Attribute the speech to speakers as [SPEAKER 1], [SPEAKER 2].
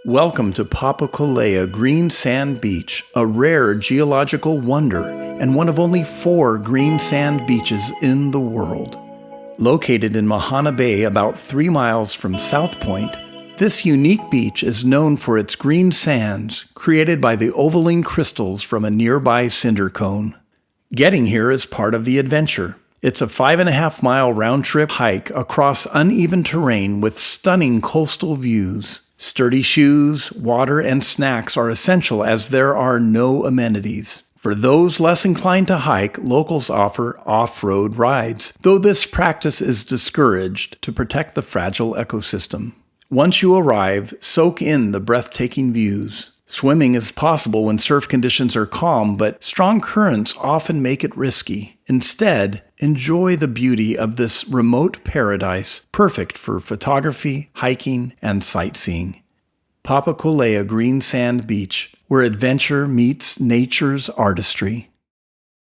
[SPEAKER 1] Welcome to Papakōlea Green Sand Beach, a rare geological wonder and one of only 4 green sand beaches in the world. Located in Mahana Bay about 3 miles from South Point, this unique beach is known for its green sands created by the ovaline crystals from a nearby cinder cone. Getting here is part of the adventure. It's a 5.5-mile round-trip hike across uneven terrain with stunning coastal views. Sturdy shoes, water, and snacks are essential as there are no amenities. For those less inclined to hike, locals offer off-road rides, though this practice is discouraged to protect the fragile ecosystem. Once you arrive, soak in the breathtaking views. Swimming is possible when surf conditions are calm, but strong currents often make it risky. Instead, enjoy the beauty of this remote paradise, perfect for photography, hiking, and sightseeing. Papakōlea Green Sand Beach, where adventure meets nature's artistry.